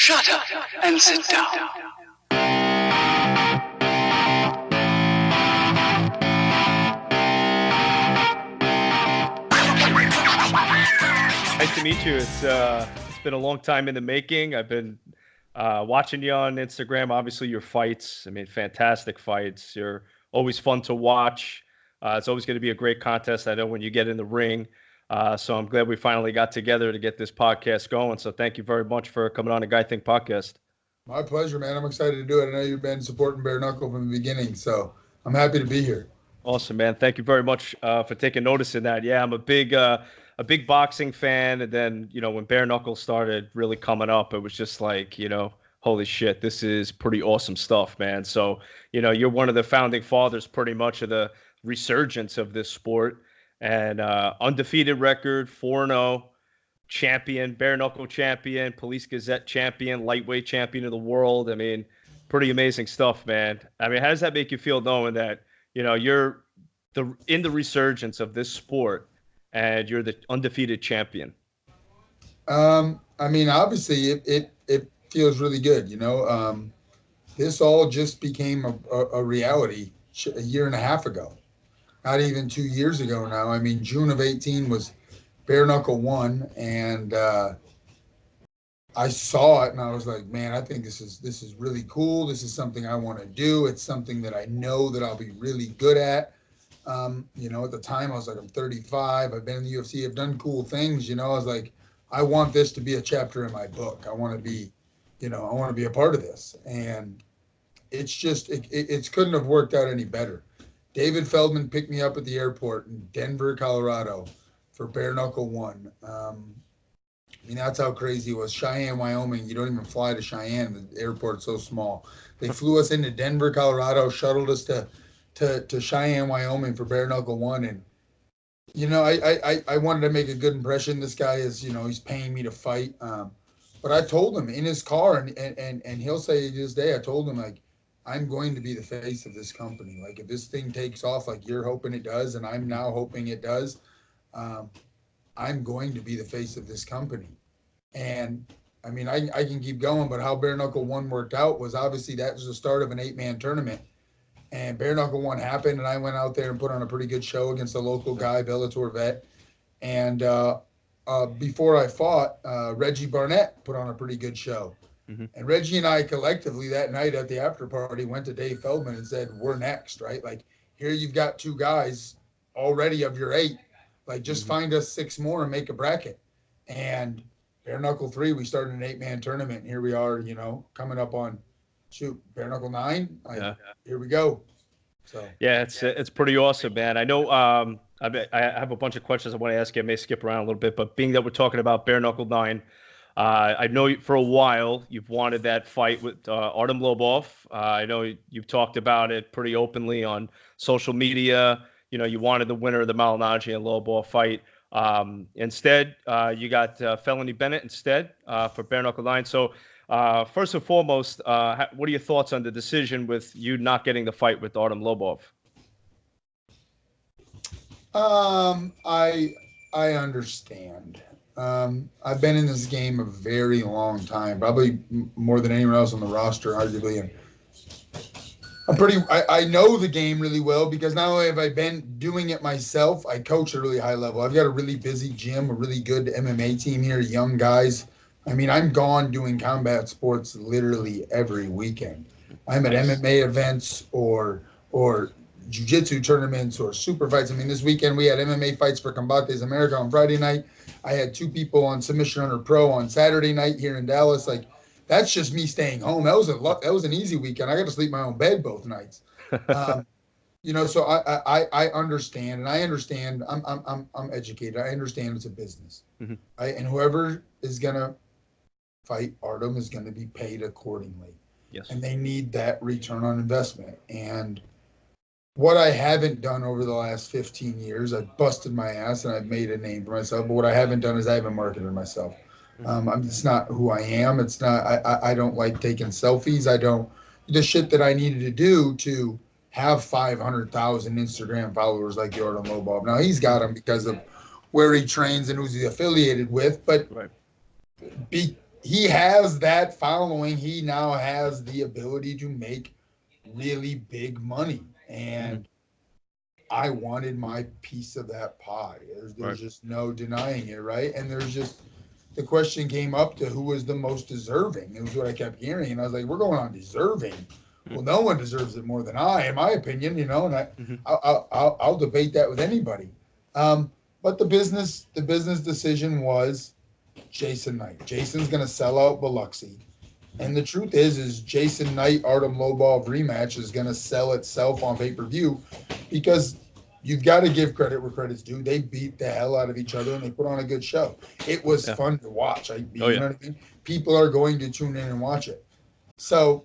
Shut up and sit down. Nice to meet you. It's been a long time in the making. I've been watching you on Instagram. Obviously, your fights. I mean, fantastic fights. You're always fun to watch. It's always going to be a great contest. I know when you get in the ring. So I'm glad we finally got together to get this podcast going. So thank you very much for coming on the Guy Think podcast. My pleasure, man. I'm excited to do it. I know you've been supporting Bare Knuckle from the beginning, so I'm happy to be here. Awesome, man. Thank you very much for taking notice in that. Yeah, I'm a big boxing fan. And then, when Bare Knuckle started really coming up, it was just like, holy shit, this is pretty awesome stuff, man. So, you're one of the founding fathers pretty much of the resurgence of this sport. And undefeated record, 4-0, champion, Bare Knuckle champion, Police Gazette champion, lightweight champion of the world. I mean, pretty amazing stuff, man. I mean, how does that make you feel knowing that, you're in the resurgence of this sport and you're the undefeated champion? I mean, obviously it feels really good. This all just became a reality a year and a half ago. Not even 2 years ago now. I mean, June of 18 was Bare Knuckle 1, and I saw it and I was like, man, I think this is really cool. This is something I want to do. It's something that I know that I'll be really good at. At the time I was like, I'm 35. I've been in the UFC. I've done cool things. I was like, I want this to be a chapter in my book. I want to be, I want to be a part of this. And it's just, it couldn't have worked out any better. David Feldman picked me up at the airport in Denver, Colorado for Bare Knuckle 1. I mean, that's how crazy it was. Cheyenne, Wyoming, you don't even fly to Cheyenne. The airport's so small. They flew us into Denver, Colorado, shuttled us to Cheyenne, Wyoming for Bare Knuckle 1. And, I wanted to make a good impression. This guy is, he's paying me to fight. But I told him in his car, and he'll say to this day, I told him, like, I'm going to be the face of this company. Like, if this thing takes off like you're hoping it does, and I'm now hoping it does, I'm going to be the face of this company. And, I mean, I can keep going, but how Bare Knuckle 1 worked out was obviously that was the start of an 8-man tournament. And Bare Knuckle 1 happened, and I went out there and put on a pretty good show against a local guy, Bellator vet. And before I fought, Reggie Barnett put on a pretty good show. Mm-hmm. And Reggie and I collectively that night at the after party went to Dave Feldman and said, we're next, right? Like, here you've got 2 guys already of your 8. Like, just find us 6 more and make a bracket. And Bare Knuckle 3, we started an 8-man tournament. And here we are, coming up on, Bare Knuckle 9. Here we go. So yeah, it's pretty awesome, man. I know I have a bunch of questions I want to ask you. I may skip around a little bit, but being that we're talking about Bare Knuckle 9, I know for a while you've wanted that fight with Artem Lobov. I know you've talked about it pretty openly on social media. You wanted the winner of the Malignaggi and Lobov fight. Instead, you got Felony Bennett instead for Bare Knuckle 9. So first and foremost, what are your thoughts on the decision with you not getting the fight with Artem Lobov? I understand. I've been in this game a very long time, probably more than anyone else on the roster, arguably. And I know the game really well because not only have I been doing it myself, I coach at a really high level. I've got a really busy gym, a really good MMA team here, young guys. I mean, I'm gone doing combat sports literally every weekend. I'm at MMA events or jiu-jitsu tournaments or super fights. I mean, this weekend we had MMA fights for Combates America on Friday night. I had 2 people on Submission Hunter Pro on Saturday night here in Dallas. Like, that's just me staying home. That was an easy weekend. I got to sleep in my own bed both nights. So I understand, and I understand. I'm educated. I understand it's a business, mm-hmm. And whoever is gonna fight Artem is going to be paid accordingly. Yes. And they need that return on investment. And what I haven't done over the last 15 years, I've busted my ass and I've made a name for myself. But what I haven't done is I haven't marketed myself. It's not who I am. It's not, I don't like taking selfies. The shit that I needed to do to have 500,000 Instagram followers like Artem Lobov. Now he's got them because of where he trains and who's he affiliated with, but right. he has that following. He now has the ability to make really big money. And I wanted my piece of that pie. There's just no denying it, right? And there's just the question came up to who was the most deserving. It was what I kept hearing, and I was like, "We're going on deserving." Well, no one deserves it more than I, in my opinion, you know. And I'll debate that with anybody. But the business decision was Jason Knight. Jason's going to sell out Biloxi. And the truth is Jason Knight Artem Lobov rematch is going to sell itself on pay-per-view because you've got to give credit where credit's due. They beat the hell out of each other and they put on a good show. It was fun to watch. You know what I mean? People are going to tune in and watch it. So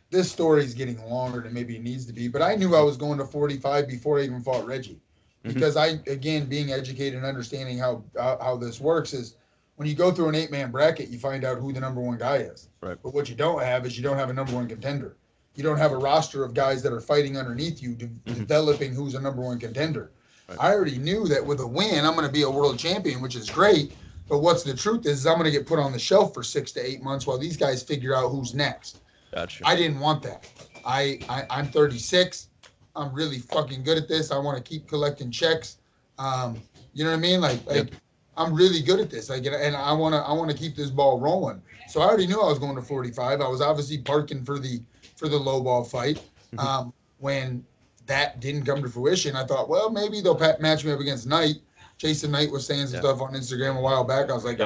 this story is getting longer than maybe it needs to be, but I knew I was going to 45 before I even fought Reggie. Because being educated and understanding how this works is when you go through an 8-man bracket, you find out who the number one guy is. Right. But what you don't have is you don't have a number one contender. You don't have a roster of guys that are fighting underneath you, developing who's a number one contender. Right. I already knew that with a win, I'm going to be a world champion, which is great. But what's the truth is I'm going to get put on the shelf for 6 to 8 months while these guys figure out who's next. Gotcha. I didn't want that. I'm 36. I'm really fucking good at this. I want to keep collecting checks. You know what I mean? Like I'm really good at this. And I want to keep this ball rolling. So I already knew I was going to 45. I was obviously parking for the low ball fight. When that didn't come to fruition, I thought, well, maybe they'll match me up against Knight. Jason Knight was saying some stuff on Instagram a while back. I was like,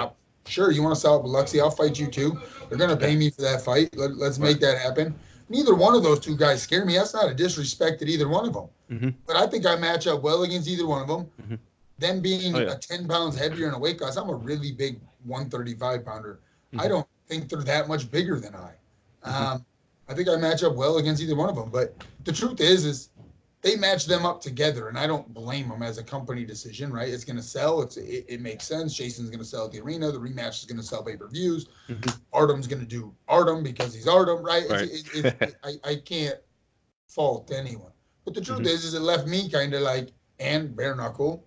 sure, you want to sell out Biloxi? I'll fight you too. They're going to pay me for that fight. Let's make that happen. Neither one of those two guys scare me. That's not a disrespect to either one of them. But I think I match up well against either one of them. Them being 10 pounds heavier in a weight class, I'm a really big 135 pounder. I don't think they're that much bigger than I. I think I match up well against either one of them. But the truth is they match them up together, and I don't blame them as a company decision, right? It's going to sell. It makes sense. Jason's going to sell at the arena. The rematch is going to sell pay-per-views. Artem's going to do Artem because he's Artem, right? I can't fault anyone. But the truth is it left me kind of like, and Bare Knuckle,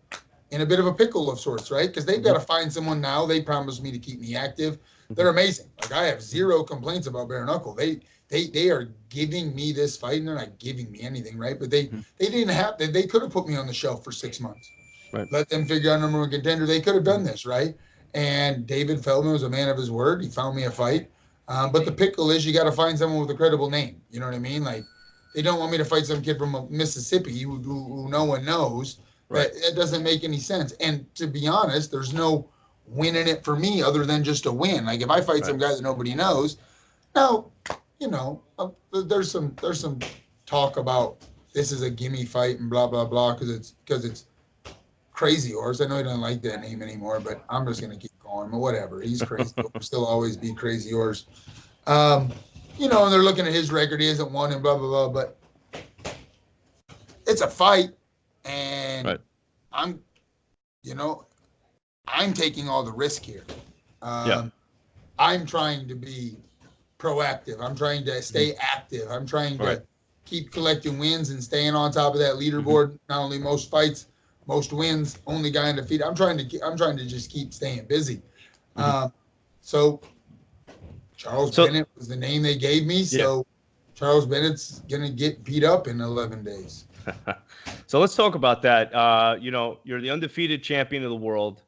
in a bit of a pickle of sorts, right? Because they've got to find someone now. They promised me to keep me active. They're amazing. Like, I have zero complaints about Bare Knuckle. They are giving me this fight, and they're not giving me anything, right? But they didn't have to. They could have put me on the shelf for 6 months. Right. Let them figure out number one contender. They could have done this, right? And David Feldman was a man of his word. He found me a fight. But the pickle is you got to find someone with a credible name. You know what I mean? Like, they don't want me to fight some kid from Mississippi who no one knows. Right. That doesn't make any sense. And to be honest, there's no win in it for me other than just a win. Like, if I fight some guy that nobody knows, now, you know, there's some talk about this is a gimme fight and blah blah blah because it's Crazy Horse. I know he doesn't like that name anymore, but I'm just gonna keep calling him. Whatever, he's crazy. He'll still always be Crazy Horse. You know, and they're looking at his record. He hasn't won and blah blah blah. But it's a fight, and I'm taking all the risk here. I'm trying to be proactive. I'm trying to stay active. I'm trying to keep collecting wins and staying on top of that leaderboard. Not only most fights, most wins, only guy undefeated. I'm trying to just keep staying busy. So Charles Bennett was the name they gave me. So Charles Bennett's gonna get beat up in 11 days. So let's talk about that. You're the undefeated champion of the world.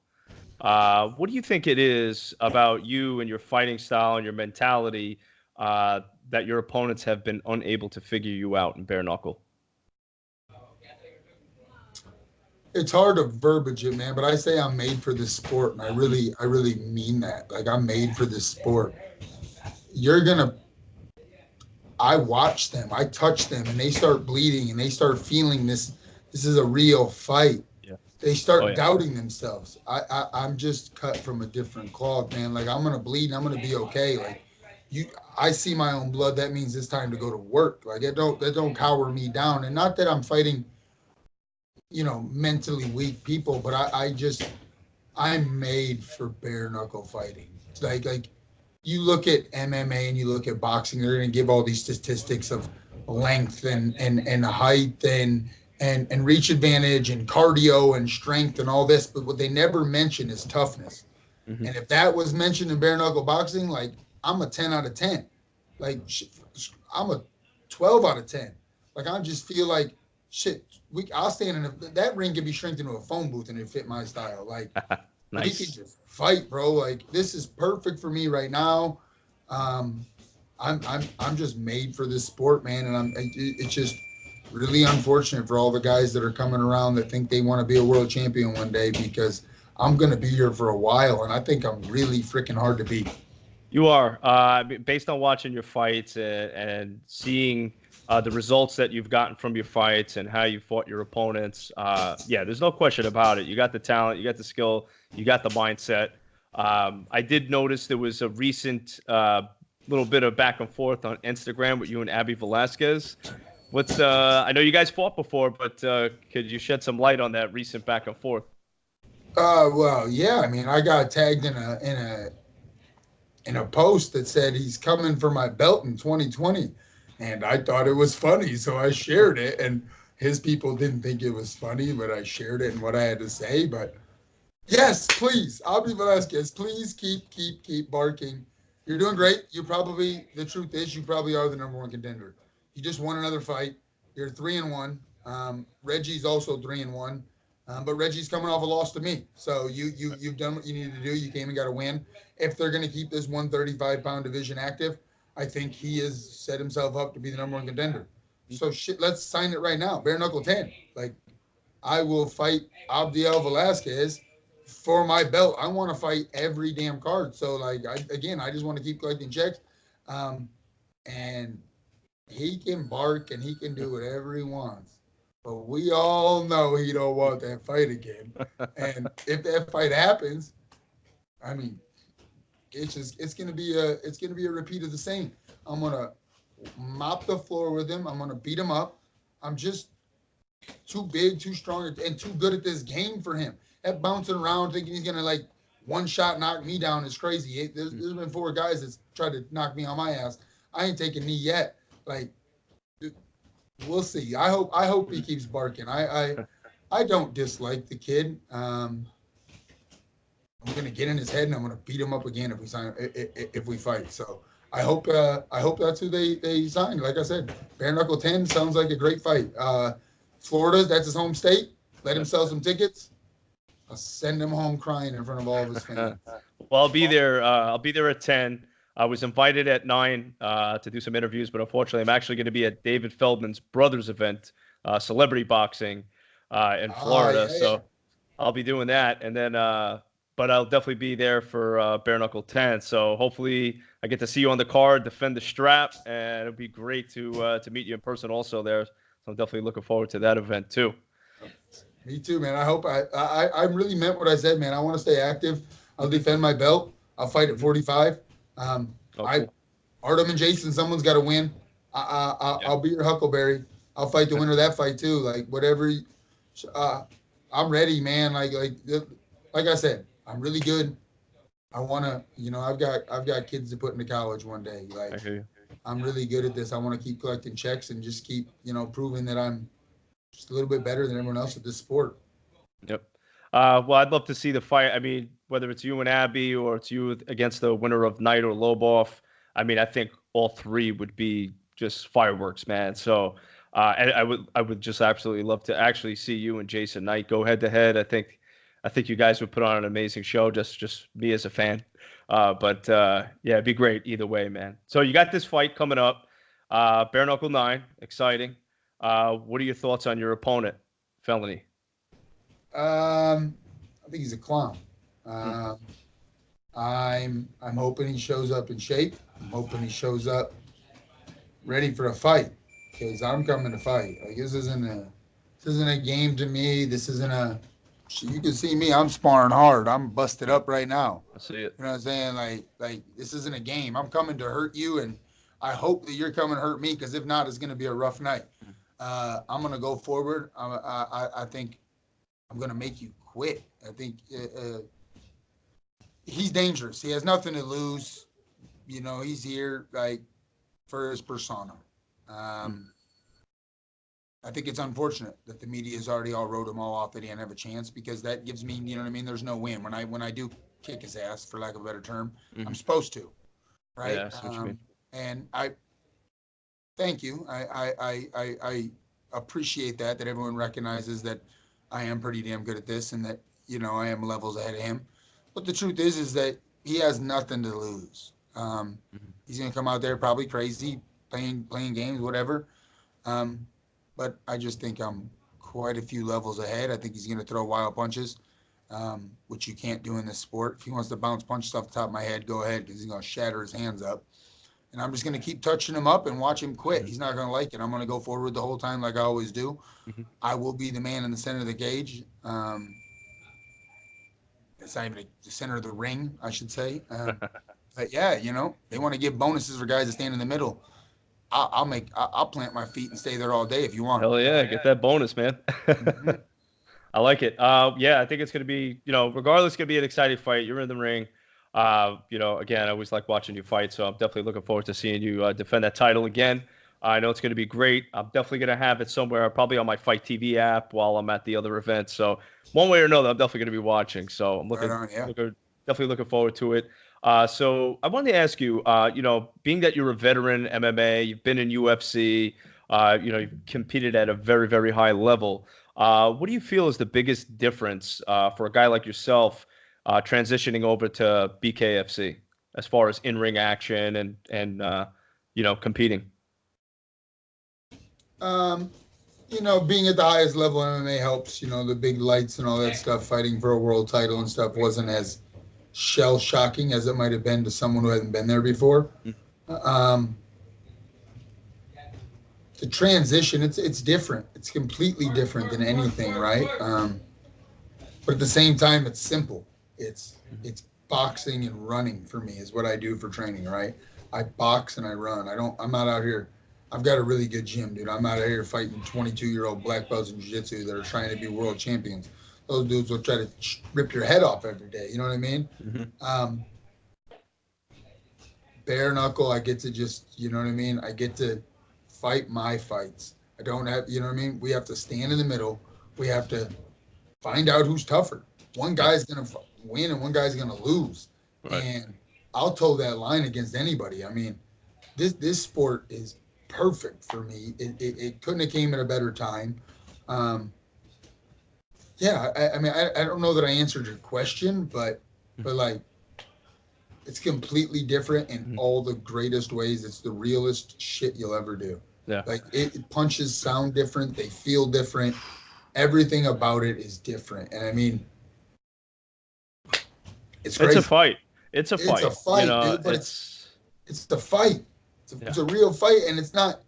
What do you think it is about you and your fighting style and your mentality that your opponents have been unable to figure you out in bare knuckle? It's hard to verbiage it, man, but I say I'm made for this sport, and I really mean that. Like, I'm made for this sport. I watch them, I touch them, and they start bleeding, and they start feeling this is a real fight. They start doubting themselves. I'm just cut from a different cloth, man. Like, I'm gonna bleed and I'm gonna be okay. Like, I see my own blood. That means it's time to go to work. Like, that don't cower me down. And not that I'm fighting, mentally weak people, but I'm made for bare knuckle fighting. It's like you look at MMA and you look at boxing, they're gonna give all these statistics of length and height and reach advantage and cardio and strength and all this, but what they never mention is toughness. Mm-hmm. And if that was mentioned in bare knuckle boxing, like I'm a 10 out of 10. Like I'm a 12 out of 10. Like I just feel like shit. I'll stand in that ring can be shrinked into a phone booth and it fit my style. Like we can Nice. just fight, bro. Like this is perfect for me right now. I'm just made for this sport, man, and it's just really unfortunate for all the guys that are coming around that think they want to be a world champion one day because I'm gonna be here for a while, and I think I'm really freaking hard to beat. You are, based on watching your fights and seeing the results that you've gotten from your fights and how you fought your opponents. Yeah, there's no question about it. You got the talent, you got the skill, you got the mindset. I did notice there was a recent little bit of back and forth on Instagram with you and Abi Velazquez. What's I know you guys fought before, but could you shed some light on that recent back and forth? Well, yeah. I mean, I got tagged in a post that said he's coming for my belt in 2020, and I thought it was funny, so I shared it. And his people didn't think it was funny, but I shared it and what I had to say. But yes, please, Abi Velazquez, please keep barking. You're doing great. The truth is, you probably are the number one contender. You just won another fight. You're 3-1. Reggie's also 3-1. But Reggie's coming off a loss to me. So you've done what you needed to do. You came and got a win. If they're going to keep this 135-pound division active, I think he has set himself up to be the number one contender. So shit, let's sign it right now. Bare knuckle 10. Like I will fight Abdiel Velasquez for my belt. I want to fight every damn card. So like I just want to keep collecting checks. And he can bark and he can do whatever he wants. But we all know he don't want that fight again. And if that fight happens, I mean, it's gonna be a repeat of the same. I'm gonna mop the floor with him. I'm gonna beat him up. I'm just too big, too strong, and too good at this game for him. That bouncing around, thinking he's gonna like one shot knock me down is crazy. There's been 4 guys that's tried to knock me on my ass. I ain't taking knee yet. Like, we'll see. I hope he keeps barking. I don't dislike the kid. I'm gonna get in his head and I'm gonna beat him up again if we fight. So I hope that's who they sign. Like I said, Bare Knuckle 10 sounds like a great fight. Florida, that's his home state. Let him sell some tickets. I'll send him home crying in front of all of his fans. Well, I'll be there. I'll be there at 10. I was invited at 9 to do some interviews, but unfortunately, I'm actually going to be at David Feldman's brother's event, celebrity boxing, in Florida. Yeah. So I'll be doing that, and then, but I'll definitely be there for Bare Knuckle 10. So hopefully, I get to see you on the card, defend the strap, and it'll be great to meet you in person also there. So I'm definitely looking forward to that event too. Me too, man. I hope I really meant what I said, man. I want to stay active. I'll defend my belt. I'll fight at 45. Cool. Artem and Jason, someone's got to win. I'll be your Huckleberry. I'll fight the winner of that fight too. Like whatever. I'm ready, man. Like I said, I'm really good. I wanna, I've got kids to put into college one day. Like I hear you. I'm really good at this. I want to keep collecting checks and just keep, proving that I'm just a little bit better than everyone else at this sport. Yep. Well, I'd love to see the fight. I mean, whether it's you and Abby or it's you against the winner of Knight or Lobov, I mean, I think all 3 would be just fireworks, man. So, and I would just absolutely love to actually see you and Jason Knight go head to head. I think you guys would put on an amazing show. Just me as a fan. But yeah, it'd be great either way, man. So you got this fight coming up, Bare Knuckle 9, exciting. What are your thoughts on your opponent, Felony? I think he's a clown. I'm hoping he shows up in shape. I'm hoping he shows up ready for a fight because I'm coming to fight. Like this isn't a game to me. This isn't a. You can see me. I'm sparring hard. I'm busted up right now. I see it. You know what I'm saying? Like this isn't a game. I'm coming to hurt you, and I hope that you're coming to hurt me because if not, it's going to be a rough night. I'm going to go forward. I think I'm going to make you quit. I think he's dangerous. He has nothing to lose. He's here like for his persona. I think it's unfortunate that the media has already all wrote him all off that he didn't have a chance because that gives me, you know what I mean? There's no win. When I do kick his ass, for lack of a better term. Mm-hmm. I'm supposed to, right? Yeah, that's what you mean. And I thank you. I appreciate that everyone recognizes that I am pretty damn good at this, and that I am levels ahead of him. But the truth is that he has nothing to lose. He's gonna come out there probably crazy, playing games, whatever. But I just think I'm quite a few levels ahead. I think he's gonna throw wild punches, which you can't do in this sport. If he wants to bounce punches off the top of my head, go ahead, because he's gonna shatter his hands up. And I'm just going to keep touching him up and watch him quit. He's not going to like it. I'm going to go forward the whole time like I always do. I will be the man in the center of the cage. It's not even the center of the ring, I should say. But yeah, they want to give bonuses for guys that stand in the middle. I'll plant my feet and stay there all day if you want. Hell yeah, get that bonus, man. I like it. Yeah, I think it's going to be, regardless, it's going to be an exciting fight. You're in the ring. Again, I always like watching you fight, so I'm definitely looking forward to seeing you defend that title again. I know it's going to be great. I'm definitely going to have it somewhere, probably on my Fight TV app while I'm at the other events. So one way or another, I'm definitely going to be watching. So I'm definitely looking forward to it. So I wanted to ask you, being that you're a veteran MMA, you've been in UFC, you've competed at a very, very high level. What do you feel is the biggest difference for a guy like yourself transitioning over to BKFC as far as in-ring action and competing? Being at the highest level in MMA helps. The big lights and all that stuff. Fighting for a world title and stuff wasn't as shell-shocking as it might have been to someone who hasn't been there before. The transition, it's different. It's completely different than anything, right? But at the same time, it's simple. It's boxing and running for me is what I do for training, right? I box and I run. I'm not out here. I've got a really good gym, dude. I'm not out here fighting 22-year-old black belts in jiu-jitsu that are trying to be world champions. Those dudes will try to rip your head off every day. You know what I mean? Bare knuckle, I get to just, I get to fight my fights. I don't have, we have to stand in the middle. We have to find out who's tougher. One guy's going to win and one guy's going to lose. Right. And I'll toe that line against anybody. I mean, this sport is perfect for me. It couldn't have came at a better time. I don't know that I answered your question, but like, it's completely different in all the greatest ways. It's the realest shit you'll ever do. Yeah. Like it punches sound different. They feel different. Everything about it is different. And I mean, it's crazy. It's a fight. It's a fight, dude, but it's the fight. It's a real fight. And it's not,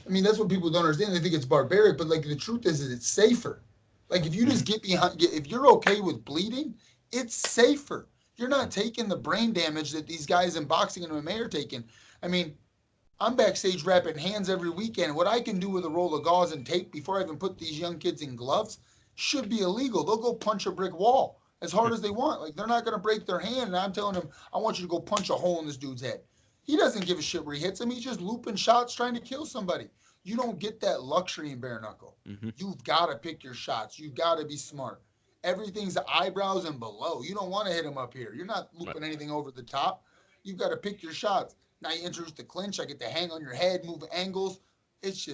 that's what people don't understand. They think it's barbaric, but like the truth is it's safer. Like if you just get behind, if you're okay with bleeding, it's safer. You're not taking the brain damage that these guys in boxing and MMA are taking. I'm backstage wrapping hands every weekend. What I can do with a roll of gauze and tape before I even put these young kids in gloves should be illegal. They'll go punch a brick wall as hard as they want. Like, they're not going to break their hand, and I'm telling them, I want you to go punch a hole in this dude's head. He doesn't give a shit where he hits him. He's just looping shots trying to kill somebody. You don't get that luxury in bare knuckle. You've got to pick your shots. You've got to be smart. Everything's the eyebrows and below. You don't want to hit him up here. You're not looping anything over the top. You've got to pick your shots. Now you introduce the clinch. I get to hang on your head, move angles. It's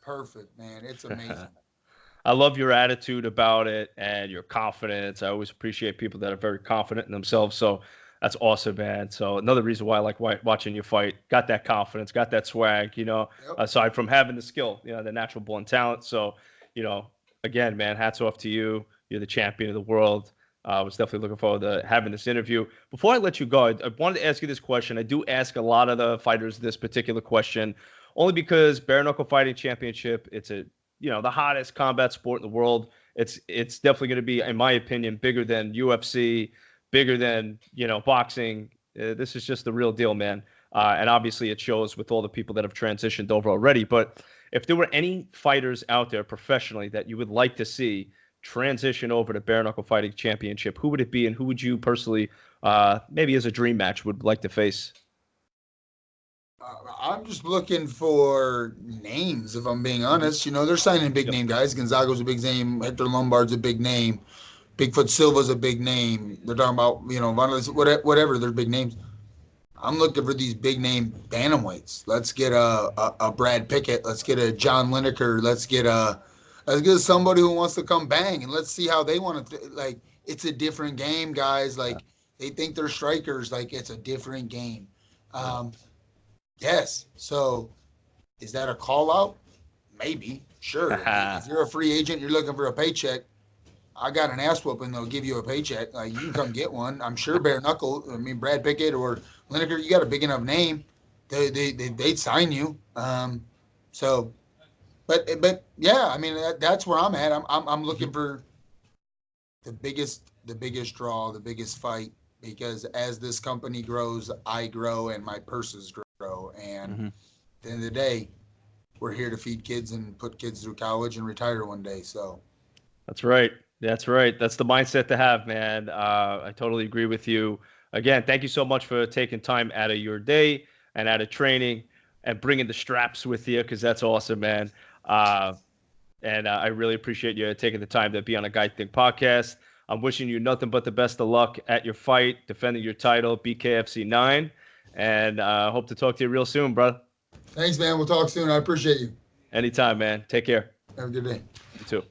perfect, man. It's amazing. I love your attitude about it and your confidence. I always appreciate people that are very confident in themselves. So that's awesome, man. So another reason why I like watching you fight. Got that confidence, got that swag, aside from having the skill, the natural born talent. So, again, man, hats off to you. You're the champion of the world. I was definitely looking forward to having this interview. Before I let you go, I wanted to ask you this question. I do ask a lot of the fighters this particular question, only because Bare Knuckle Fighting Championship, it's the hottest combat sport in the world. It's definitely going to be, in my opinion, bigger than UFC, bigger than, boxing. This is just the real deal, man. And obviously it shows with all the people that have transitioned over already. But if there were any fighters out there professionally that you would like to see transition over to Bare Knuckle Fighting Championship, who would it be, and who would you personally, maybe as a dream match, would like to face? I'm just looking for names, if I'm being honest. They're signing big name guys. Gonzaga's a big name. Hector Lombard's a big name. Bigfoot Silva's a big name. They're talking about, whatever. They're big names. I'm looking for these big name bantamweights. Let's get a Brad Pickett. Let's get a John Lineker. Let's get somebody who wants to come bang, and let's see how they want to. Like, it's a different game, guys. Like, they think they're strikers. Like, it's a different game. Yes. So, is that a call out? Maybe. Sure. If you're a free agent, you're looking for a paycheck. I got an ass whooping. They'll give you a paycheck. Like, you can come get one. I'm sure Bare Knuckle. I mean, Brad Pickett or Lineker. You got a big enough name. They'd sign you. But yeah. I mean, that's where I'm at. I'm looking for the biggest draw, the biggest fight, because as this company grows, I grow and my purses grow. And at the end of the day, we're here to feed kids and put kids through college and retire one day. So that's right. That's right. That's the mindset to have, man. I totally agree with you. Again, thank you so much for taking time out of your day and out of training and bringing the straps with you, because that's awesome, man. And I really appreciate you taking the time to be on a Guy Think podcast. I'm wishing you nothing but the best of luck at your fight, defending your title, BKFC 9. And hope to talk to you real soon, brother. Thanks, man. We'll talk soon. I appreciate you. Anytime, man. Take care. Have a good day. You too.